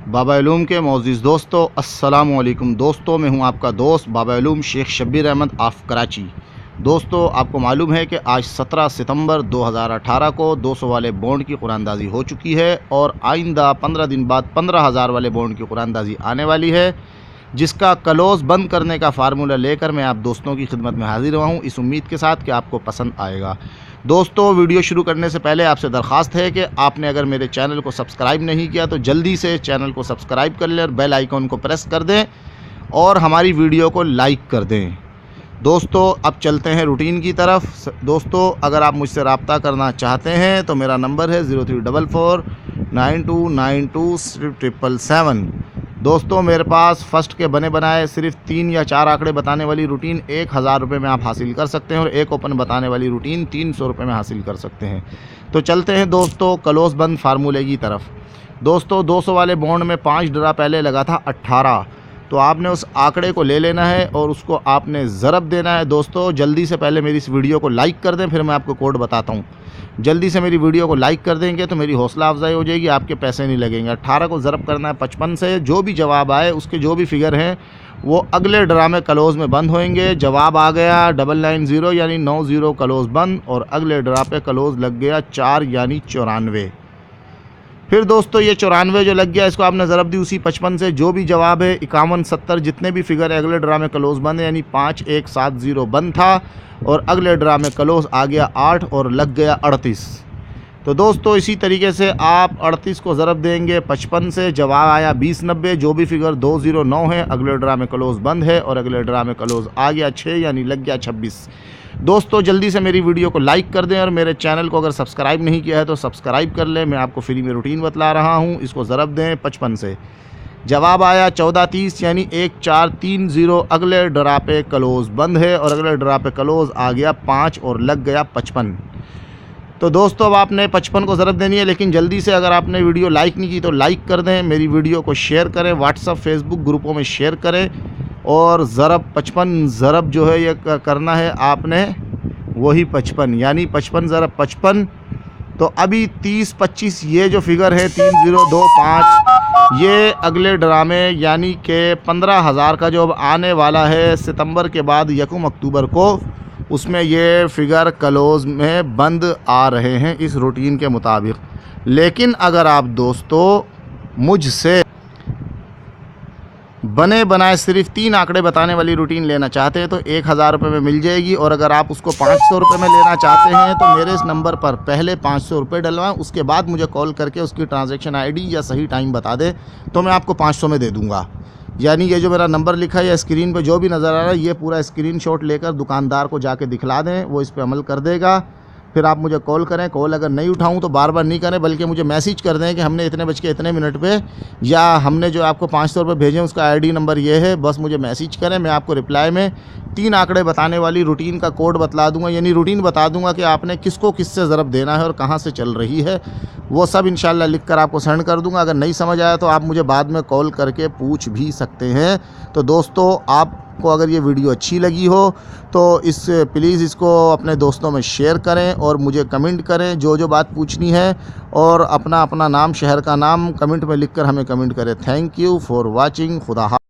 बाबा इलूम के मोअज़्ज़िज़ दोस्तों, अस्सलामु अलैकुम। दोस्तों, मैं हूं आपका दोस्त बाबा इलूम शेख शब्बीर अहमद ऑफ कराची। दोस्तों, आपको मालूम है कि आज 17 सितंबर 2018 को 200 वाले बॉन्ड की कुरानदाजी हो चुकी है और आइंदा 15 दिन बाद 15,000 वाले बॉन्ड की कुरानदाजी आने वाली है, जिसका क्लोज़ बंद करने का फार्मूला लेकर मैं आप दोस्तों की खिदमत में हाजिर हुआ हूँ, इस उम्मीद के साथ कि आपको पसंद आएगा। दोस्तों, वीडियो शुरू करने से पहले आपसे दरख्वास्त है कि आपने अगर मेरे चैनल को सब्सक्राइब नहीं किया तो जल्दी से चैनल को सब्सक्राइब कर लें और बेल आइकॉन को प्रेस कर दें और हमारी वीडियो को लाइक कर दें। दोस्तों, अब चलते हैं रूटीन की तरफ। दोस्तों, अगर आप मुझसे रब्ता करना चाहते हैं तो मेरा नंबर है 0344 9292 777। दोस्तों, मेरे पास फ़र्स्ट के बने बनाए सिर्फ 3 या 4 आंकड़े बताने वाली रूटीन 1000 रुपये में आप हासिल कर सकते हैं और एक ओपन बताने वाली रूटीन 300 रुपये में हासिल कर सकते हैं। तो चलते हैं दोस्तों क्लोज़ बंद फार्मूले की तरफ। दोस्तों, 200 वाले बॉन्ड में 5 ड्रा पहले लगा था 18, तो आपने उस आंकड़े को ले लेना है और उसको आपने ज़रब देना है। दोस्तों, जल्दी से पहले मेरी इस वीडियो को लाइक कर दें, फिर मैं आपको कोड बताता हूँ। जल्दी से मेरी वीडियो को लाइक कर देंगे तो मेरी हौसला अफजाई हो जाएगी, आपके पैसे नहीं लगेंगे। 18 को ज़रब करना है 55 से, जो भी जवाब आए उसके जो भी फिगर हैं वो अगले ड्रा में क्लोज़ में बंद होंगे। जवाब आ गया 990 यानी 90 क्लोज़ बंद और अगले ड्रा पे क्लोज़ लग गया 4 यानी 94। फिर दोस्तों, ये 94 जो लग गया इसको आपने ज़रब दी उसी 55 से, जो भी जवाब है 51 70 जितने भी फिगर है अगले ड्रा में क्लोज़ बंद है, यानी 5170 बंद था और अगले ड्रा में क्लोज़ आ गया 8 और लग गया 38। तो दोस्तों, इसी तरीके से आप 38 को ज़रब देंगे 55 से, जवाब आया 2090, जो भी फिगर 209 है अगले ड्रा में क्लोज़ बंद है और अगले ड्रा में क्लोज़ आ गया 6 यानी लग गया 26। दोस्तों, जल्दी से मेरी वीडियो को लाइक कर दें और मेरे चैनल को अगर सब्सक्राइब नहीं किया है तो सब्सक्राइब कर लें। मैं आपको फ्री में रूटीन बतला रहा हूँ। इसको ज़रब दें 55 से, जवाब आया 1430 यानी 1430 अगले ड्रा पे क्लोज़ बंद है और अगले ड्रा पे क्लोज़ आ गया 5 और लग गया 55। तो दोस्तों, अब आपने 55 को ज़रब देनी है, लेकिन जल्दी से अगर आपने वीडियो लाइक नहीं की तो लाइक कर दें, मेरी वीडियो को शेयर करें, व्हाट्सअप फेसबुक ग्रुपों में शेयर करें और ज़रब 55 ज़रब जो है ये करना है आपने वही 55 यानी 55 ज़रब 55। तो अभी 30 25 ये जो फिगर है 3025 ये अगले ड्रा में यानी कि 15,000 का जो अब आने वाला है सितंबर के बाद 1 अक्टूबर को, उसमें ये फ़िगर क्लोज़ में बंद आ रहे हैं इस रूटीन के मुताबिक। लेकिन अगर आप दोस्तों मुझसे बने बनाए सिर्फ 3 आंकड़े बताने वाली रूटीन लेना चाहते हैं तो 1000 रुपये में मिल जाएगी और अगर आप उसको 500 रुपये में लेना चाहते हैं तो मेरे इस नंबर पर पहले 500 रुपये डलवाएं, उसके बाद मुझे कॉल करके उसकी ट्रांजैक्शन आईडी या सही टाइम बता दें तो मैं आपको 500 में दे दूँगा। यानी ये जो मेरा नंबर लिखा है या स्क्रीन पे जो भी नज़र आ रहा है ये पूरा स्क्रीनशॉट लेकर दुकानदार को जाके दिखला दें, वो इस पे अमल कर देगा। फिर आप मुझे कॉल करें, कॉल अगर नहीं उठाऊं तो बार बार नहीं करें बल्कि मुझे मैसेज कर दें कि हमने इतने बज के इतने मिनट पे या हमने जो आपको 500 रुपये भेजे उसका आईडी नंबर ये है, बस मुझे मैसेज करें। मैं आपको रिप्लाई में 3 आंकड़े बताने वाली रूटीन का कोड बतला दूंगा, यानी रूटीन बता दूंगा कि आपने किसको किससे ज़रब देना है और कहाँ से चल रही है, वो सब इंशाल्लाह लिख कर आपको सेंड कर दूंगा। अगर नहीं समझ आया तो आप मुझे बाद में कॉल करके पूछ भी सकते हैं। तो दोस्तों, आपको अगर ये वीडियो अच्छी लगी हो तो प्लीज़ इसको अपने दोस्तों में शेयर करें और मुझे कमेंट करें जो जो बात पूछनी है और अपना अपना नाम शहर का नाम कमेंट में लिखकर हमें कमेंट करें। Thank you for watching. खुदा।